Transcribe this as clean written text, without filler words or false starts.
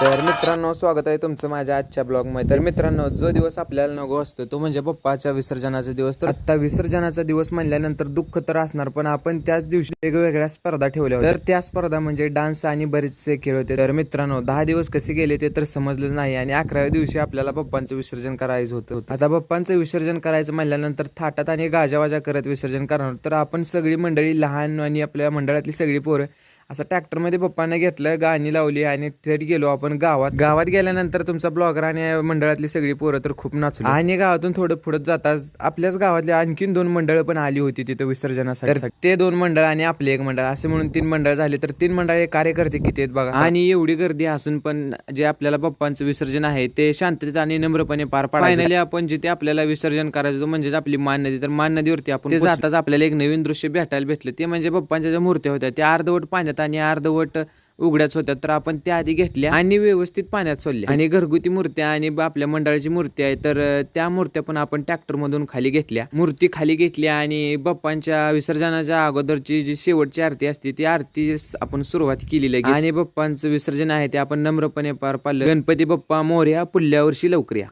तर मित्रांनो, स्वागत आहे तुमचं माझ्या आजच्या ब्लॉगमध्ये. तर मित्रांनो, जो दिवस आपल्याला नको असतो तो म्हणजे बाप्पाच्या विसर्जनाचा दिवस. तर आता विसर्जनाचा दिवस म्हणल्यानंतर दुःख तर असणार, पण आपण त्याच दिवशी वेगवेगळ्या स्पर्धा ठेवल्या होत्या. तर त्या स्पर्धा म्हणजे डान्स आणि बरेचसे खेळ होते. तर मित्रांनो, 10 दिवस कसे गेले ते तर समजलं नाही आणि 11व्या दिवशी आपल्याला बाप्पांचं विसर्जन करायचं होतं. आता बाप्पांचं विसर्जन करायचं म्हणल्यानंतर थाटात आणि गाजावाजा करत विसर्जन करणार. तर आपण सगळी मंडळी, लहान आणि आपल्या मंडळातली सगळी पोरं असं ट्रॅक्टरमध्ये पप्पांना घेतलं, गाणी लावली आणि थेट गेलो आपण गावात गेल्यानंतर तुमचा ब्लॉगर आणि मंडळातली सगळी पोरं तर खूप नाचली आणि गावातून थोडं पुढे जाताच आपल्याच गावातली आणखीन 2 मंडळ पण आली होती तिथे विसर्जनासाठी. तर ते 2 मंडळ आणि आपले 1 मंडळ असे म्हणून 3 मंडळ झाले. तर 3 मंडळ कार्यकर्ते किती आहेत बघा. आणि एवढी गर्दी असून पण जे आपल्याला बाप्पांचं विसर्जन आहे ते शांततेत आणि नम्रपणे पार पाडायचं. फायनली आपण जिथे आपल्याला विसर्जन करायचं म्हणजेच आपली मान नदी, तर मान नदीवरती आपण जाताच आपल्याला एक नवीन दृश्य भेटायला भेटलं. ते म्हणजे बाप्पांच्या ज्या मूर्त्या होत्या त्या अर्धवट पाण्यात आणि अर्धवट उघड्याच होत्या. तर आपण त्या आधी घेतल्या आणि व्यवस्थित पाण्यात सोडल्या. आणि घरगुती मूर्त्या आणि आपल्या मंडळाची मूर्ती आहे, तर त्या मूर्त्या पण आपण ट्रॅक्टर मधून खाली घेतल्या. मूर्ती खाली घेतल्या आणि बाप्पांच्या विसर्जनाच्या अगोदरची जी शेवटची आरती असते ती आरती आपण सुरुवात केली लगेच. आणि बाप्पांचं विसर्जन आहे ते आपण नम्रपणे पार पाडलं. गणपती बाप्पा मोरया, पुढल्या वर्षी लवकर या.